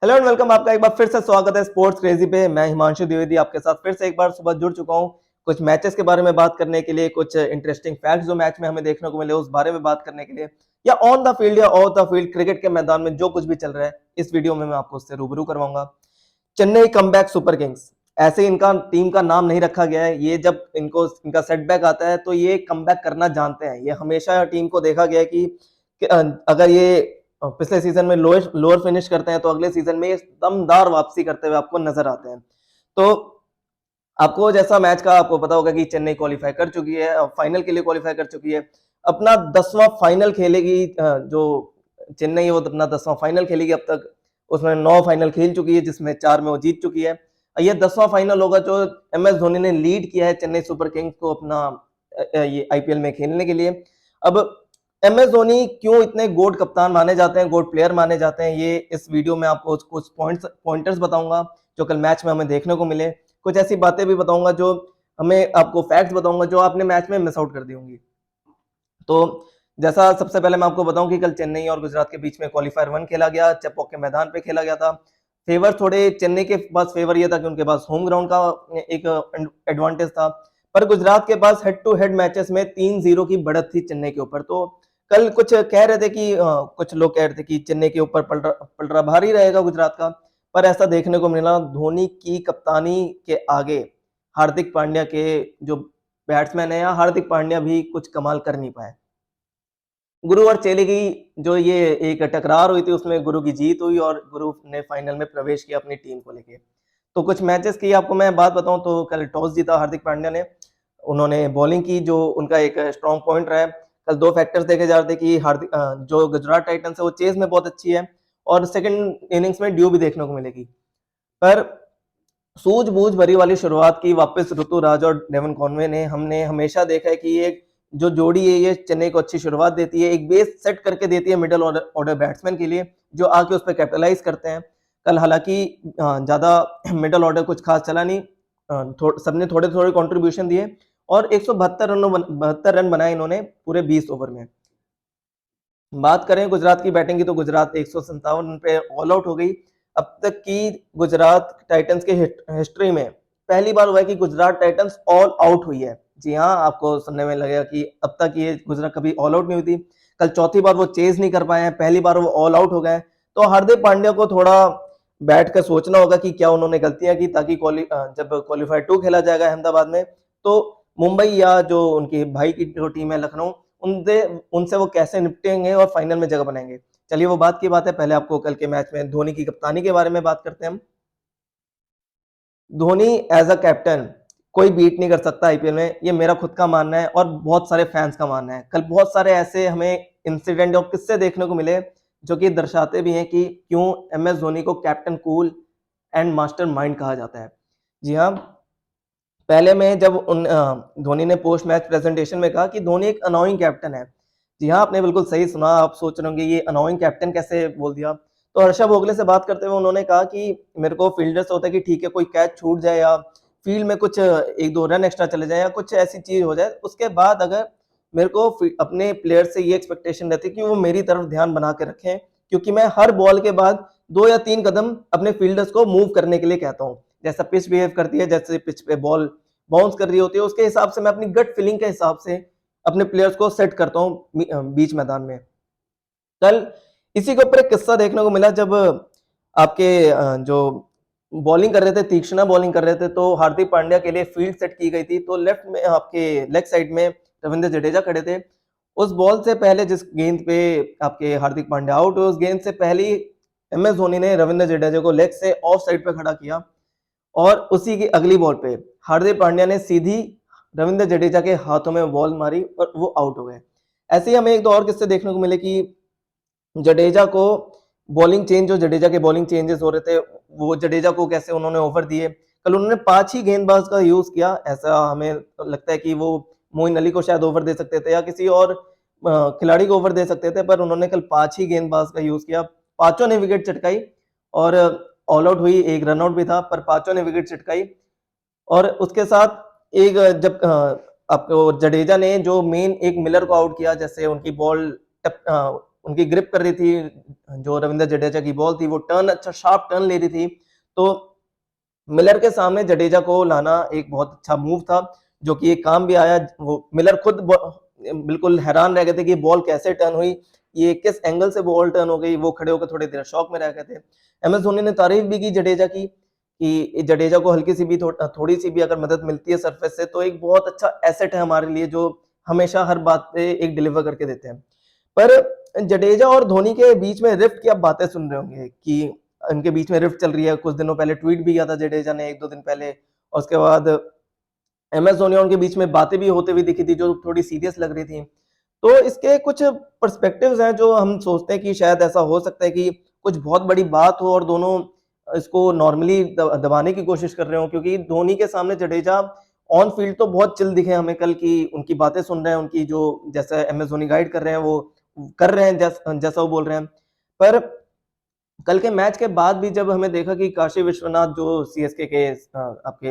Hello and welcome. आपका एक बार फिर से स्वागत है स्पोर्ट्स क्रेजी पे। मैं हिमांशु द्विवेदी आपके साथ फिर से एक बार सुबह जुड़ चुका हूँ कुछ मैचेस के बारे में बात करने के लिए, कुछ इंटरेस्टिंग फैक्ट्स जो मैच में हमें देखने को मिले उस बारे में बात करने के लिए, या ऑन द फील्ड या ऑफ द फील्ड क्रिकेट के मैदान में जो कुछ भी चल रहा है इस वीडियो में मैं आपको उससे रूबरू करवाऊंगा। चेन्नई कमबैक सुपर किंग्स, ऐसे इनका टीम का नाम नहीं रखा गया है। ये जब इनको इनका सेटबैक आता है तो ये कमबैक करना जानते हैं। ये हमेशा टीम को देखा गया है कि अगर ये पिछले सीजन में लोअर फिनिश करते हैं तो अगले सीजन में ये दमदार वापसी करते हुए आपको नजर आते हैं। तो आपको जैसा मैच का आपको पता होगा कि चेन्नई क्वालिफाई कर चुकी है, फाइनल के लिए क्वालिफाई कर चुकी है। अपना 10वां फाइनल खेलेगी। जो चेन्नई है वो अपना 10वां फाइनल खेलेगी। अब तक उसमें 9 फाइनल खेल चुकी है जिसमें 4 में वो जीत चुकी है। ये 10वां फाइनल होगा जो एमएस धोनी ने लीड किया है चेन्नई सुपर किंग्स को अपना ये आईपीएल में खेलने के लिए। अब एमएस धोनी क्यों इतने गोट कप्तान माने जाते हैं, गोट प्लेयर माने जाते हैं, ये इस वीडियो में आपको कुछ पॉइंटर्स बताऊंगा जो कल मैच में हमें देखने को मिले। कुछ ऐसी बातें भी बताऊंगा जो हमें आपको फैक्ट्स बताऊंगा जो आपने मैच में मिस आउट कर दी होंगी। तो जैसा सबसे पहले मैं आपको बताऊं कि कल चेन्नई और गुजरात के बीच में क्वालिफायर 1 खेला गया, चेपॉक के मैदान पे खेला गया था। फेवर थोड़े चेन्नई के पास फेवर ये था कि उनके पास होम ग्राउंड का एक एडवांटेज था, पर गुजरात के पास हेड टू हेड मैचेस में 3-0 की बढ़त थी चेन्नई के ऊपर। तो कल कुछ कह रहे थे कि कुछ लोग कह रहे थे कि चेन्नई के ऊपर पलड़ा भारी रहेगा गुजरात का, पर ऐसा देखने को मिला। धोनी की कप्तानी के आगे हार्दिक पांड्या के जो बैट्समैन है या हार्दिक पांड्या भी कुछ कमाल कर नहीं पाए। गुरु और चेले की जो ये एक टकरार हुई थी उसमें गुरु की जीत हुई और गुरु ने फाइनल में प्रवेश किया अपनी टीम को लेके। तो कुछ मैचेस की आपको मैं बात बताऊं तो कल टॉस जीता हार्दिक पांड्या ने। उन्होंने बॉलिंग की जो उनका एक स्ट्रॉन्ग पॉइंट रहा है। कल 2 फैक्टर्स देखे जा रहे थे कि जो गुजरात टाइटंस है वो चेज में बहुत अच्छी है और सेकंड इनिंग्स में ड्यू भी देखने को मिलेगी। पर सूझबूझ भरी वाली शुरुआत की वापस ऋतुराज और डेवन कॉनवे ने। हमने हमेशा देखा है कि ये जो जोड़ी है ये चेन्नई को अच्छी शुरुआत देती है, एक बेस सेट करके देती है मिडिल ऑर्डर बैट्समैन के लिए जो आके उस पर कैपिटलाइज करते हैं। कल हालांकि ज्यादा मिडिल ऑर्डर कुछ खास चला नहीं, सबने थोड़े थोड़े कंट्रीब्यूशन दिए और 172 रन बनाए इन्होंने पूरे 20 ओवर में। बात करें गुजरात की बैटिंग की तो गुजरात 157 रन पे ऑल आउट हो गई। अब तक की गुजरात टाइटंस के हिस्ट्री में पहली बार हुआ है कि गुजरात टाइटंस ऑल आउट हुई है। जी हाँ, आपको सुनने में लगेगा कि अब तक ये गुजरात कभी ऑल आउट नहीं हुई थी। कल चौथी बार वो चेज नहीं कर पाए हैं, पहली बार वो ऑल आउट हो गए। तो हार्दिक पांड्या को थोड़ा बैठ कर सोचना होगा कि क्या उन्होंने गलतियां की, ताकि जब क्वालिफायर 2 खेला जाएगा अहमदाबाद में तो मुंबई या जो उनकी भाई की जो टीम है लखनऊ, उनसे उनसे वो कैसे निपटेंगे और फाइनल में जगह बनाएंगे। चलिए वो बात की बात है, पहले आपको कल के मैच में धोनी की कप्तानी के बारे में बात करते हैं हम। धोनी एज अ कैप्टन कोई बीट नहीं कर सकता आईपीएल में, ये मेरा खुद का मानना है और बहुत सारे फैंस का मानना है। कल बहुत सारे ऐसे हमें इंसिडेंट और किस्से देखने को मिले जो कि दर्शाते भी हैं कि क्यों एमएस धोनी को captain cool and master mind कहा जाता है। जी हाँ, पहले में जब धोनी ने पोस्ट मैच प्रेजेंटेशन में कहा कि धोनी एक अनोइंग कैप्टन है। जी हाँ, आपने बिल्कुल सही सुना। आप सोच रहे होंगे ये अनोइंग कैप्टन कैसे बोल दिया। तो हर्षा भोगले से बात करते हुए उन्होंने कहा कि मेरे को फील्डर से होता है कि ठीक है कोई कैच छूट जाए या फील्ड में कुछ 1-2 रन एक्स्ट्रा चले जाए या कुछ ऐसी चीज हो जाए, उसके बाद अगर मेरे को अपने प्लेयर से ये एक्सपेक्टेशन रहती है कि वो मेरी तरफ ध्यान बना के रखें, क्योंकि मैं हर बॉल के बाद 2 या 3 कदम अपने फील्डर्स को मूव करने के लिए कहता हूँ। जैसा पिच बिहेव करती है, जैसे पिच पे बॉल बाउंस कर रही होती है, उसके हिसाब से मैं अपनी गट फीलिंग के हिसाब से अपने प्लेयर्स को सेट करता हूँ बीच मैदान में। कल इसी के ऊपर एक किस्सा देखने को मिला जब आपके जो बॉलिंग कर रहे थे, तीक्ष्णा बॉलिंग कर रहे थे, तो हार्दिक पांड्या के लिए फील्ड सेट की गई थी। तो लेफ्ट में आपके लेग साइड में रविंद्र जडेजा खड़े थे। उस बॉल से पहले जिस गेंद पे आपके हार्दिक पांड्या आउट हुए, उस गेंद से पहले एमएस धोनी ने रविंद्र जडेजा को लेग से ऑफ साइड पे खड़ा किया और उसी की अगली बॉल पे हार्दिक पांड्या ने सीधी रविंद्र जडेजा के हाथों में बॉल मारी और वो आउट हो गए। ऐसे ही हमें एक दो और किस्से देखने को मिले कि जडेजा को बॉलिंग चेंज, जो जडेजा के बॉलिंग चेंजेस हो रहे थे वो जडेजा को कैसे उन्होंने ओवर दिए। कल उन्होंने 5 ही गेंदबाज का यूज किया। ऐसा हमें लगता है कि वो मोइन अली को शायद ओवर दे सकते थे या किसी और खिलाड़ी को ओवर दे सकते थे, पर उन्होंने कल 5 ही गेंदबाज का यूज किया। पांचों ने विकेट चटकाई और ऑल आउट हुई, एक रन आउट भी था, पर पांचों ने विकेट चटकाई। और उसके साथ एक जब आपको जडेजा ने जो मेन एक मिलर को आउट किया, जैसे उनकी बॉल उनकी ग्रिप कर रही थी, जो रविंद्र जडेजा की बॉल थी वो टर्न अच्छा शार्प टर्न ले रही थी, तो मिलर के सामने जडेजा को लाना एक बहुत अच्छा मूव था, जो कि एक काम भी आया। वो मिलर खुद बिल्कुल हैरान रह गए थे कि बॉल कैसे टर्न हुई, ये किस एंगल से बॉल टर्न हो गई, वो खड़े होकर थोड़ी देर शॉक में रह गए थे। एम एस धोनी ने तारीफ भी की जडेजा की कि जडेजा को हल्की सी भी थोड़ी सी भी अगर मदद मिलती है सरफेस से तो एक बहुत अच्छा एसेट है हमारे लिए, जो हमेशा हर बात पे एक डिलीवर करके देते हैं। पर जडेजा और धोनी के बीच में रिफ्ट की आप बातें सुन रहे होंगे कि इनके बीच में रिफ्ट चल रही है। कुछ दिनों पहले ट्वीट भी किया था जडेजा ने, 1-2 दिन पहले, और उसके बाद एम एस धोनी और उनके बीच में बातें भी होते हुए दिखी थी, जो थोड़ी सीरियस लग रही थी। तो इसके कुछ पर्सपेक्टिव्स हैं जो हम सोचते हैं कि शायद ऐसा हो सकता है कि कुछ बहुत बड़ी बात हो और दोनों इसको नॉर्मली दबाने की कोशिश कर रहे हो, क्योंकि धोनी के सामने जडेजा ऑन फील्ड तो बहुत चिल दिखे हमें कल, की उनकी बातें सुन रहे हैं, उनकी जो जैसा एम एस धोनी गाइड कर रहे हैं वो कर रहे हैं, जैसा वो बोल रहे हैं। पर कल के मैच के बाद भी जब हमें देखा कि काशी विश्वनाथ जो सीएसके के आपके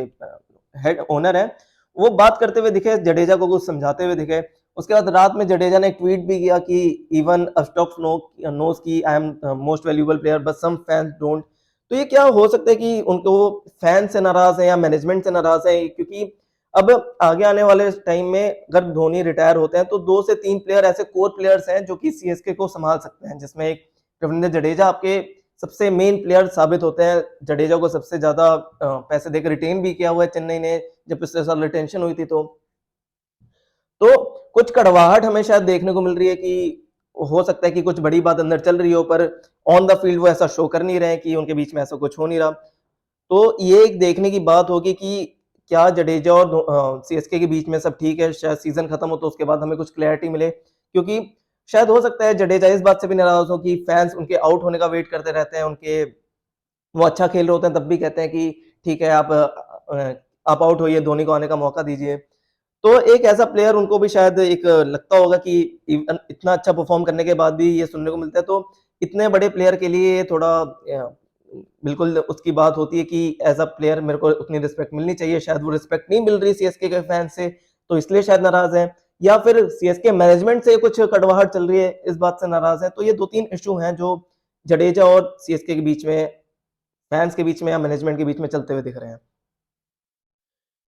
हेड ओनर हैं, वो बात करते हुए दिखे, जडेजा को कुछ समझाते हुए दिखे। उसके बाद रात में जडेजा ने एक ट्वीट भी किया कि इवन स्टॉक्स नोस की I am most valuable player but some fans don't. तो ये क्या हो सकता है कि उनको फैन से नाराज है या मैनेजमेंट से नाराज है, क्योंकि अब आगे आने वाले टाइम में अगर धोनी रिटायर होते हैं तो 2 से 3 प्लेयर ऐसे कोर प्लेयर्स हैं जो कि सीएसके को संभाल सकते हैं, जिसमें एक रविंद्र जडेजा आपके सबसे मेन प्लेयर साबित होते हैं। जडेजा को सबसे ज्यादा पैसे देकर रिटेन भी किया हुआ है चेन्नई ने, जब पिछले साल रिटेंशन हुई थी। तो कुछ कड़वाहट हमें शायद देखने को मिल रही है कि हो सकता है कि कुछ बड़ी बात अंदर चल रही हो, पर ऑन द फील्ड वो ऐसा शो कर नहीं रहे हैं कि उनके बीच में ऐसा कुछ हो नहीं रहा। तो ये एक देखने की बात होगी कि क्या जडेजा और सीएसके के बीच में सब ठीक है, शायद सीजन खत्म हो तो उसके बाद हमें कुछ क्लैरिटी मिले, क्योंकि शायद हो सकता है जडेजा इस बात से भी नाराज हो कि फैंस उनके आउट होने का वेट करते रहते हैं, उनके वो अच्छा खेल रहे होते हैं तब भी कहते हैं कि ठीक है आप आउट होइए, धोनी को आने का मौका दीजिए। तो एक ऐसा प्लेयर उनको भी शायद एक लगता होगा कि इतना अच्छा परफॉर्म करने के बाद भी ये सुनने को मिलता है, तो इतने बड़े प्लेयर के लिए थोड़ा बिल्कुल उसकी बात होती है कि एज अ प्लेयर मेरे को उतनी रिस्पेक्ट मिलनी चाहिए, शायद वो रिस्पेक्ट नहीं मिल रही सीएसके के फैंस से, तो इसलिए शायद नाराज है, या फिर सीएसके मैनेजमेंट से कुछ कड़वाहट चल रही है इस बात से नाराज है। तो ये 2-3 इशू हैं जो जडेजा और सीएसके के बीच में, फैंस के बीच में या मैनेजमेंट के बीच में चलते हुए दिख रहे हैं।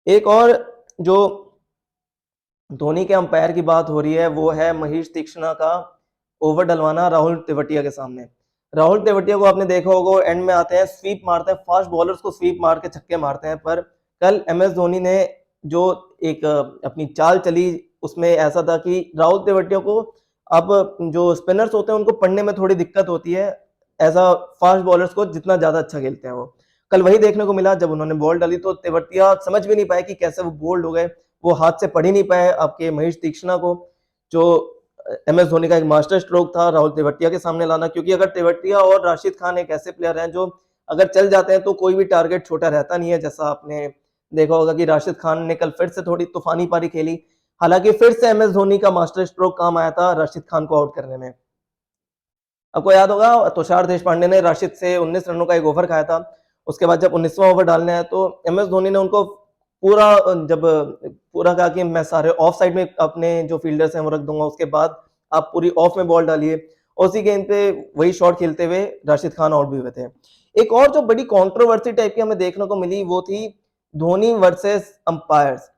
एक और जो धोनी के अंपायर की बात हो रही है वो है महेश तीक्ष्णा का ओवर डलवाना राहुल तेवतिया के सामने। राहुल तेवतिया को आपने देखा होगा, एंड में आते हैं, स्वीप मारते हैं, फास्ट बॉलर्स को स्वीप मार के छक्के मारते हैं। पर कल एम एस धोनी ने जो एक अपनी चाल चली उसमें ऐसा था कि राहुल तेवतिया को, अब जो स्पिनर्स होते हैं उनको पढ़ने में थोड़ी दिक्कत होती है ऐसा फास्ट बॉलर्स को, जितना ज्यादा अच्छा खेलते हैं वो। कल वही देखने को मिला, जब उन्होंने बॉल डाली तो तेवतिया समझ भी नहीं पाए कि कैसे वो बोल्ड हो गए, वो हाथ से पढ़ ही नहीं पाए आपके महेश तीक्ष्णा को, जो एम एस धोनी का एक मास्टर स्ट्रोक था राहुल तेवतिया के सामने लाना। क्योंकि अगर तेवतिया और राशिद खान एक ऐसे प्लेयर हैं जो अगर चल जाते हैं तो कोई भी टारगेट छोटा रहता नहीं है, जैसा आपने देखा होगा कि राशिद खान ने कल फिर से थोड़ी तूफानी पारी खेली, हालांकि फिर से एम एस धोनी का मास्टर स्ट्रोक काम आया था राशिद खान को आउट करने में। आपको याद होगा तुषार देशपांडे ने राशिद से 19 रनों का एक ओवर खाया था, उसके बाद जब 19वां ओवर डालने आया तो एम एस धोनी ने उनको पूरा जब पूरा कहा कि मैं सारे ऑफ साइड में अपने जो फील्डर्स हैं वो रख दूंगा, उसके बाद आप पूरी ऑफ में बॉल डालिए, उसी गेंद पे वही शॉट खेलते हुए राशिद खान आउट भी हुए थे। एक और जो बड़ी कंट्रोवर्सी टाइप की हमें देखने को मिली वो थी धोनी वर्सेस अंपायर्स।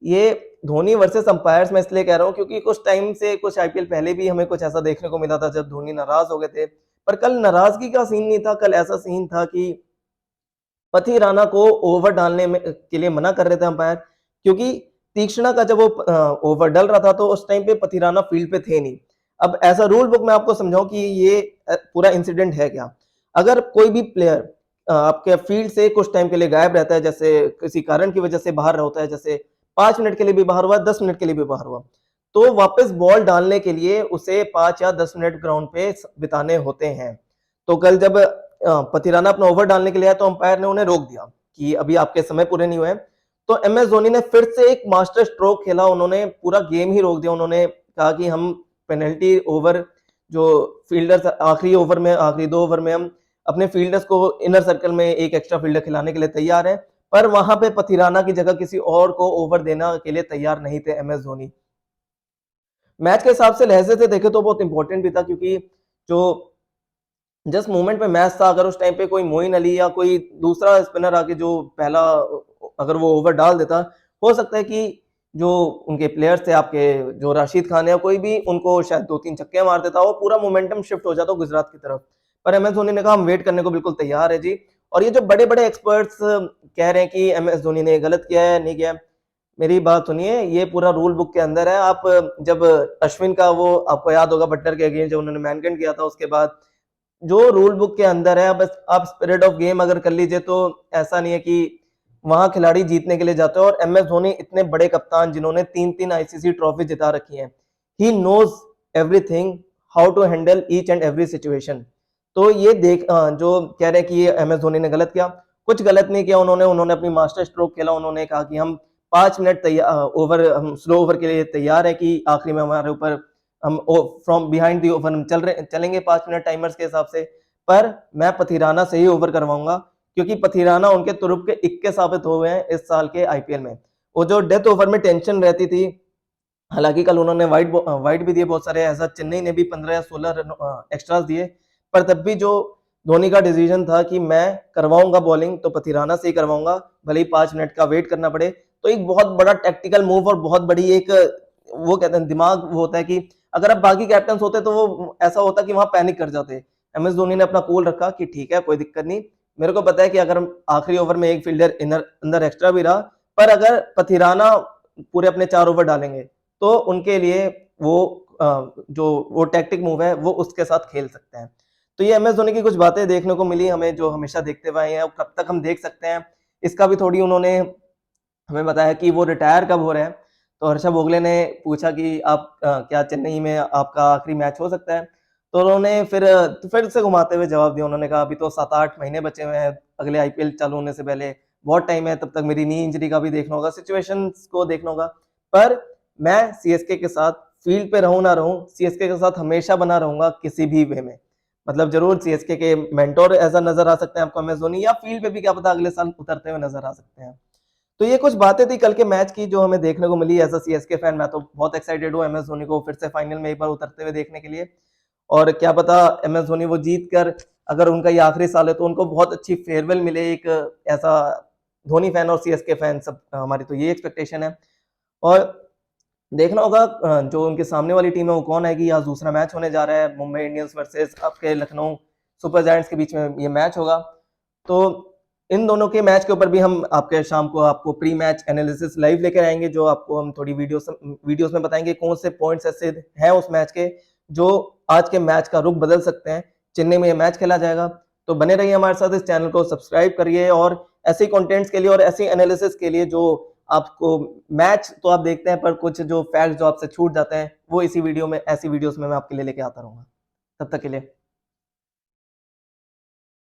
ये धोनी वर्सेस अंपायर्स मैं इसलिए कह रहा हूं क्योंकि कुछ टाइम से, कुछ आईपीएल पहले भी हमें कुछ ऐसा देखने को मिला था जब धोनी नाराज हो गए थे। पर कल नाराजगी का सीन नहीं था, कल ऐसा सीन था कि पथी राणा को ओवर डालने में के लिए मना कर रहे थे अंपायर, क्योंकि तीक्ष्णा का जब वो ओवर डल रहा था तो उस टाइम पे पथी राणा फील्ड पे थे नहीं। अब ऐसा रूल बुक मैं आपको समझाऊं कि ये पूरा इंसिडेंट है क्या। अगर कोई भी प्लेयर आपके फील्ड से कुछ टाइम के लिए गायब रहता है, जैसे किसी कारण की वजह से बाहर होता है, जैसे 5 मिनट के लिए भी बाहर हुआ, 10 मिनट के लिए भी बाहर हुआ, तो वापस बॉल डालने के लिए उसे 5 या 10 मिनट ग्राउंड पे बिताने होते हैं। तो कल जब पथिराना अपना ओवर डालने के लिए आया तो अंपायर ने उन्हें रोक दिया कि अभी आपके समय पूरे नहीं हुए। तो एम एस धोनी ने फिर से एक मास्टर स्ट्रोक खेला, उन्होंने पूरा गेम ही रोक दिया। उन्होंने कहा कि हम पेनल्टी ओवर, जो फील्डर्स आखिरी ओवर में, आखिरी 2 ओवर में हम अपने फील्डर्स को इनर सर्कल में एक एक्स्ट्रा फील्डर खिलाने के लिए तैयार है, पर वहां पे पथिराना की जगह किसी और को ओवर देना के लिए तैयार नहीं थे एम एस धोनी। मैच के हिसाब से लहजे से देखे तो बहुत इंपॉर्टेंट भी था, क्योंकि जो जिस मोमेंट पे मैच था, अगर उस टाइम पे कोई मोइन अली या कोई दूसरा स्पिनर आके जो पहला अगर वो ओवर डाल देता, हो सकता है कि जो उनके प्लेयर्स थे आपके, जो राशिद खान है, कोई भी उनको शायद 2-3 छक्के मार देता और पूरा मोमेंटम शिफ्ट हो जाता गुजरात की तरफ। पर एम एस धोनी ने कहा हम वेट करने को बिल्कुल तैयार है जी। और ये जो बड़े बड़े एक्सपर्ट्स कह रहे हैं कि एम एस धोनी ने गलत किया है, नहीं किया है, मेरी बात सुनिए, ये पूरा रूल बुक के अंदर है। आप जब अश्विन का वो आपको याद होगा बटलर के अगेंस्ट जब उन्होंने मैनकन किया था, उसके बाद जो रूल बुक के अंदर है, बस आप स्पिरिट ऑफ गेम अगर कर लीजिए तो ऐसा नहीं है कि वहां खिलाड़ी जीतने के लिए जाते हैं। और एम एस धोनी इतने बड़े कप्तान जिन्होंने 3-3 आईसीसी ट्रॉफी जिता रखी है, he knows everything, how to handle each and every situation. तो ये जो कह रहे हैं कि ये एम एस धोनी ने गलत किया, कुछ गलत नहीं किया उन्होंने। उन्होंने अपनी मास्टर स्ट्रोक खेला, उन्होंने कहा कि हम 5 मिनट ओवर, हम स्लो ओवर के लिए तैयार है कि आखिरी में हमारे ऊपर हम फ्रॉम बिहाइंड दी ओवर हम चलेंगे 5 मिनट टाइमर्स के हिसाब से। पर मैं पथिराना से ही ओवर करवाऊंगा, क्योंकि पथिराना उनके तुरुप के इक्के साबित हुए हैं इस साल के आईपीएल में। वो जो डेथ ओवर में टेंशन रहती थी, हालांकि कल उन्होंने वाइड भी दिए बहुत सारे, ऐसा चेन्नई ने भी 15 या 16 रन एक्स्ट्रास दिए, पर तब भी जो धोनी का डिसीजन था कि मैं करवाऊंगा बॉलिंग तो पथिराना से ही करवाऊंगा, भले ही 5 मिनट का वेट करना पड़े। तो एक बहुत बड़ा टेक्टिकल मूव और बहुत बड़ी एक, वो कहते हैं दिमाग, वो होता है कि अगर आप बाकी कैप्टन होते तो वो ऐसा होता कि वहां पैनिक कर जाते। एम एस धोनी ने अपना कूल रखा कि ठीक है कोई दिक्कत नहीं, मेरे को पता है कि अगर आखिरी ओवर में एक फील्डर अंदर एक्स्ट्रा भी रहा, पर अगर पथिराना पूरे अपने 4 ओवर डालेंगे तो उनके लिए वो जो वो टैक्टिक मूव है वो उसके साथ खेल सकते हैं। तो ये एम एस धोनी की कुछ बातें देखने को मिली हमें, जो हमेशा देखते हुए आए हैं, कब तक हम देख सकते हैं इसका भी थोड़ी उन्होंने हमें बताया कि वो रिटायर कब हो रहे हैं। तो हर्षा भोगले ने पूछा कि आप क्या चेन्नई में आपका आखिरी मैच हो सकता है? तो उन्होंने फिर से घुमाते हुए जवाब दिया। उन्होंने कहा अभी तो 7-8 महीने बचे हुए हैं अगले आईपीएल चालू होने से पहले, बहुत टाइम है, तब तक मेरी नी इंजरी का भी देखना होगा, सिचुएशंस को देखना होगा। पर मैं सीएसके के साथ फील्ड पे रहूं ना रहूं, सीएसके के साथ हमेशा बना रहूंगा किसी भी वे में। मतलब जरूर सीएसके के मेंटोर ऐसा नजर आ सकते हैं आपको एम एस धोनी, या फील्ड पे भी क्या पता अगले साल उतरते हुए नजर आ सकते हैं। तो ये कुछ बातें थी कल के मैच की जो हमें देखने को मिली। एज अ सीएसके फैन मैं तो बहुत एक्साइटेड हूँ एम एस धोनी को फिर से फाइनल में एक बार उतरते हुए देखने के लिए। और क्या पता एम एस धोनी वो जीत कर, अगर उनका ये आखिरी साल है तो उनको बहुत अच्छी फेयरवेल मिले, एक ऐसा धोनी फैन और सीएसके फैन सब, हमारी तो ये एक्सपेक्टेशन है। और देखना होगा जो उनके सामने वाली टीम है वो कौन आएगी। आज दूसरा मैच होने जा रहा है, मुंबई इंडियंस वर्सेस आपके लखनऊ सुपर जायंट्स के बीच में ये मैच होगा। तो इन दोनों के मैच के ऊपर भी हम आपके शाम को आपको प्री मैच एनालिसिस लाइव लेकर आएंगे, जो आपको हम थोड़ी वीडियोस में बताएंगे कौन से पॉइंट्स ऐसे हैं उस मैच के जो आज के मैच का रुख बदल सकते हैं। चेन्नई में ये मैच खेला जाएगा, तो बने रहिए हमारे साथ, इस चैनल को सब्सक्राइब करिए और ऐसे कंटेंट्स के लिए और ऐसी एनालिसिस के लिए जो आपको, मैच तो आप देखते हैं पर कुछ जो फैक्ट जो आपसे छूट जाते हैं वो इसी वीडियो में, ऐसी वीडियोस में मैं आपके लिए लेके आता रहूंगा। तब तक के लिए